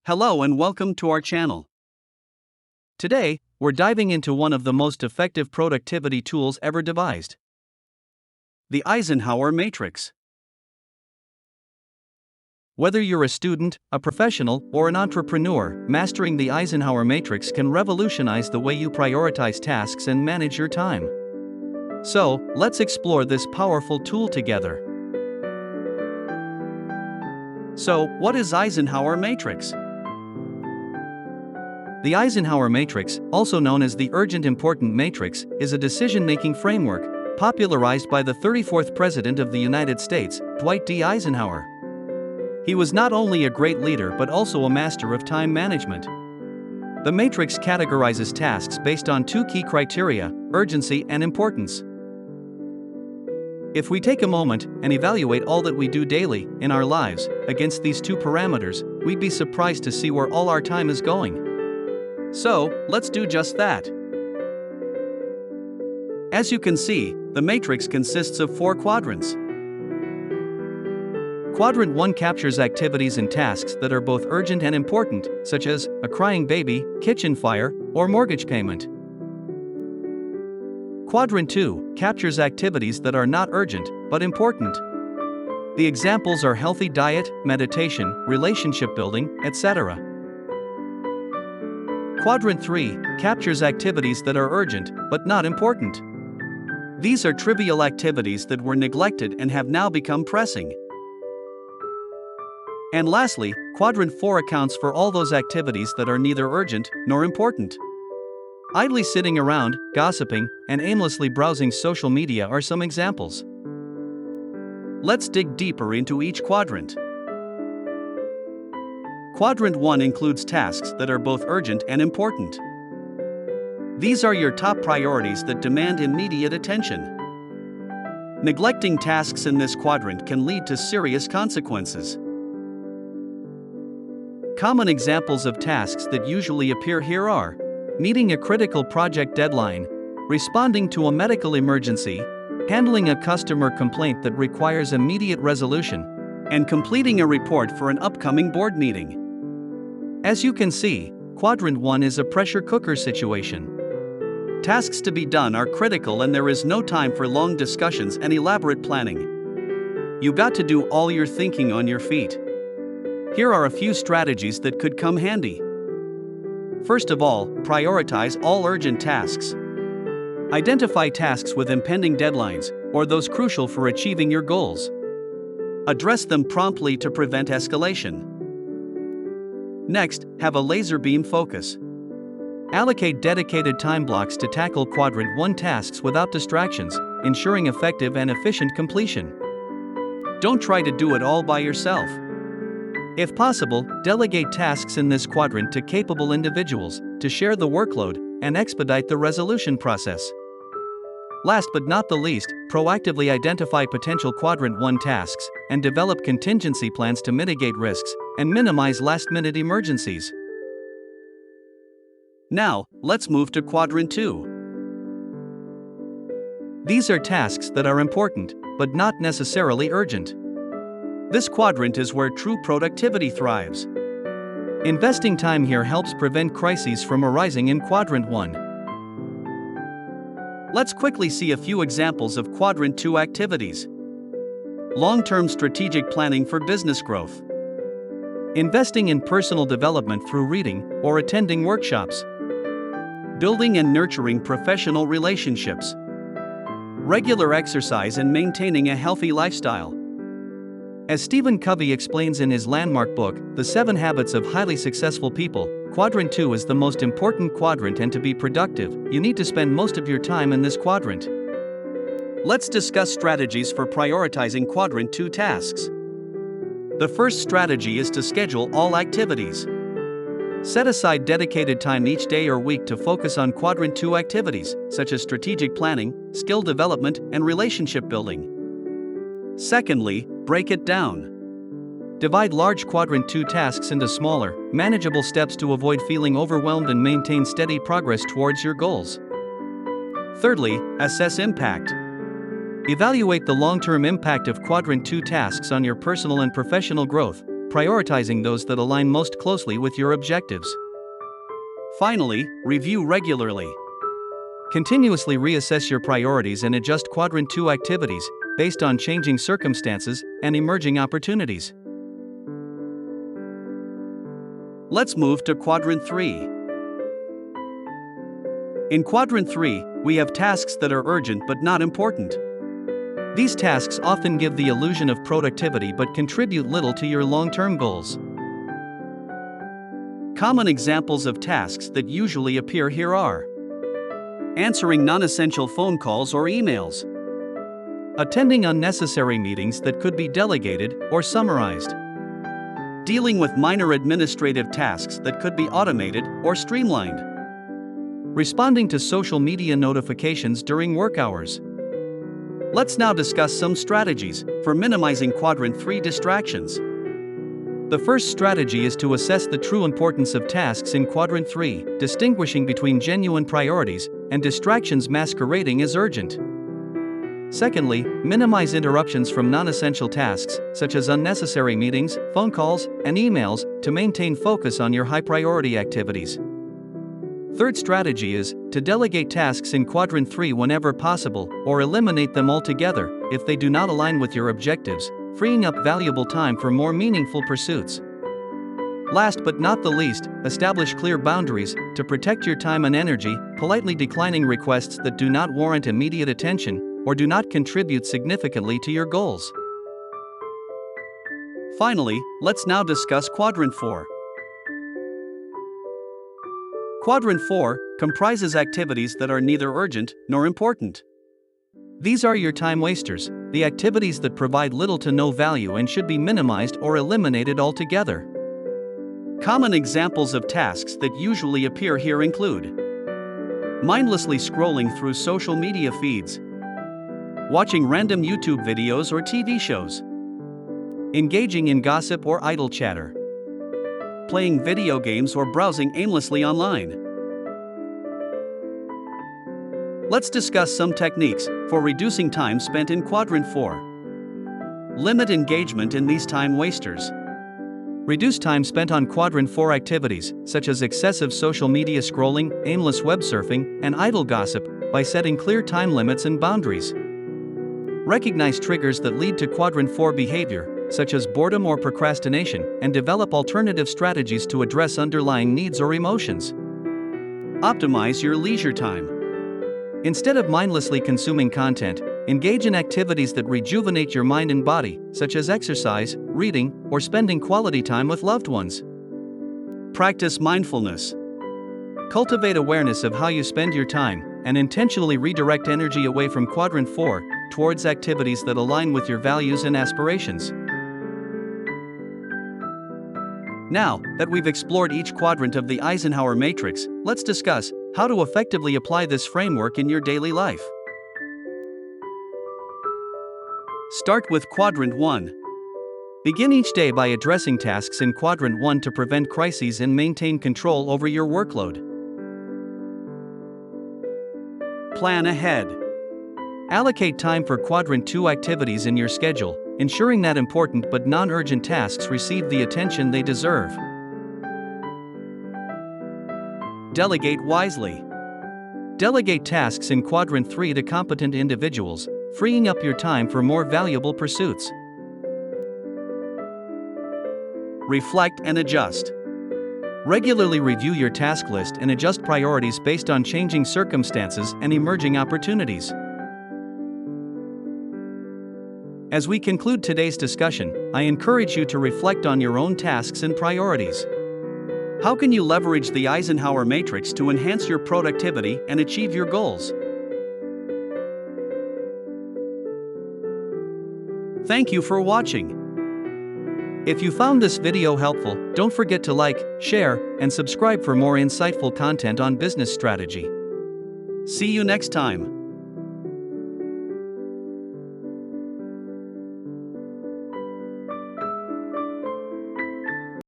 Hello and welcome to our channel. Today, we're diving into one of the most effective productivity tools ever devised: the Eisenhower Matrix. Whether you're a student, a professional, or an entrepreneur, mastering the Eisenhower Matrix can revolutionize the way you prioritize tasks and manage your time. So, let's explore this powerful tool together. So, what is Eisenhower Matrix? The Eisenhower Matrix, also known as the Urgent Important Matrix, is a decision-making framework popularized by the 34th President of the United States, Dwight D. Eisenhower. He was not only a great leader but also a master of time management. The matrix categorizes tasks based on two key criteria: urgency and importance. If we take a moment and evaluate all that we do daily in our lives against these two parameters, we'd be surprised to see where all our time is going. So, let's do just that. As you can see, the matrix consists of 4 quadrants. Quadrant 1 captures activities and tasks that are both urgent and important, such as a crying baby, kitchen fire, or mortgage payment. Quadrant 2 captures activities that are not urgent but important. The examples are healthy diet, meditation, relationship building, etc. Quadrant 3 captures activities that are urgent but not important. These are trivial activities that were neglected and have now become pressing. And lastly, Quadrant 4 accounts for all those activities that are neither urgent nor important. Idly sitting around, gossiping, and aimlessly browsing social media are some examples. Let's dig deeper into each quadrant. Quadrant 1 includes tasks that are both urgent and important. These are your top priorities that demand immediate attention. Neglecting tasks in this quadrant can lead to serious consequences. Common examples of tasks that usually appear here are meeting a critical project deadline, responding to a medical emergency, handling a customer complaint that requires immediate resolution, and completing a report for an upcoming board meeting. As you can see, Quadrant 1 is a pressure cooker situation. Tasks to be done are critical and there is no time for long discussions and elaborate planning. You got to do all your thinking on your feet. Here are a few strategies that could come handy. First of all, prioritize all urgent tasks. Identify tasks with impending deadlines, or those crucial for achieving your goals. Address them promptly to prevent escalation. Next, have a laser beam focus. Allocate dedicated time blocks to tackle Quadrant 1 tasks without distractions, ensuring effective and efficient completion. Don't try to do it all by yourself. If possible, delegate tasks in this quadrant to capable individuals to share the workload and expedite the resolution process. Last but not the least, proactively identify potential Quadrant 1 tasks and develop contingency plans to mitigate risks and minimize last-minute emergencies. Now, let's move to Quadrant 2. These are tasks that are important, but not necessarily urgent. This quadrant is where true productivity thrives. Investing time here helps prevent crises from arising in Quadrant 1. Let's quickly see a few examples of Quadrant 2 activities. Long-term strategic planning for business growth. Investing in personal development through reading or attending workshops. Building and nurturing professional relationships. Regular exercise and maintaining a healthy lifestyle. As Stephen Covey explains in his landmark book, The 7 Habits of Highly Successful People, Quadrant 2 is the most important quadrant, and to be productive, you need to spend most of your time in this quadrant. Let's discuss strategies for prioritizing Quadrant 2 tasks. The first strategy is to schedule all activities. Set aside dedicated time each day or week to focus on Quadrant 2 activities, such as strategic planning, skill development, and relationship building. Secondly, break it down. Divide large Quadrant 2 tasks into smaller, manageable steps to avoid feeling overwhelmed and maintain steady progress towards your goals. Thirdly, assess impact. Evaluate the long-term impact of Quadrant 2 tasks on your personal and professional growth, prioritizing those that align most closely with your objectives. Finally, review regularly. Continuously reassess your priorities and adjust Quadrant 2 activities based on changing circumstances and emerging opportunities. Let's move to Quadrant 3. In Quadrant 3, we have tasks that are urgent but not important. These tasks often give the illusion of productivity but contribute little to your long-term goals. Common examples of tasks that usually appear here are: answering non-essential phone calls or emails, attending unnecessary meetings that could be delegated or summarized, dealing with minor administrative tasks that could be automated or streamlined, responding to social media notifications during work hours. Let's now discuss some strategies for minimizing Quadrant 3 distractions. The first strategy is to assess the true importance of tasks in Quadrant 3, distinguishing between genuine priorities and distractions masquerading as urgent. Secondly, minimize interruptions from non-essential tasks, such as unnecessary meetings, phone calls, and emails, to maintain focus on your high-priority activities. Third strategy is to delegate tasks in Quadrant 3 whenever possible, or eliminate them altogether if they do not align with your objectives, freeing up valuable time for more meaningful pursuits. Last but not the least, establish clear boundaries to protect your time and energy, politely declining requests that do not warrant immediate attention or do not contribute significantly to your goals. Finally, let's now discuss Quadrant 4. Quadrant 4 comprises activities that are neither urgent nor important. These are your time wasters, the activities that provide little to no value and should be minimized or eliminated altogether. Common examples of tasks that usually appear here include: mindlessly scrolling through social media feeds, watching random YouTube videos or TV shows, engaging in gossip or idle chatter, playing video games or browsing aimlessly online. Let's discuss some techniques for reducing time spent in Quadrant 4. Limit engagement in these time wasters. Reduce time spent on Quadrant 4 activities, such as excessive social media scrolling, aimless web surfing, and idle gossip, by setting clear time limits and boundaries. Recognize triggers that lead to Quadrant 4 behavior, such as boredom or procrastination, and develop alternative strategies to address underlying needs or emotions. Optimize your leisure time. Instead of mindlessly consuming content, engage in activities that rejuvenate your mind and body, such as exercise, reading, or spending quality time with loved ones. Practice mindfulness. Cultivate awareness of how you spend your time, and intentionally redirect energy away from Quadrant 4 towards activities that align with your values and aspirations. Now that we've explored each quadrant of the Eisenhower Matrix, let's discuss how to effectively apply this framework in your daily life. Start with Quadrant 1. Begin each day by addressing tasks in Quadrant 1 to prevent crises and maintain control over your workload. Plan ahead. Allocate time for Quadrant 2 activities in your schedule, ensuring that important but non-urgent tasks receive the attention they deserve. Delegate wisely. Delegate tasks in Quadrant 3 to competent individuals, freeing up your time for more valuable pursuits. Reflect and adjust. Regularly review your task list and adjust priorities based on changing circumstances and emerging opportunities. As we conclude today's discussion, I encourage you to reflect on your own tasks and priorities. How can you leverage the Eisenhower Matrix to enhance your productivity and achieve your goals? Thank you for watching. If you found this video helpful, don't forget to like, share, and subscribe for more insightful content on business strategy. See you next time.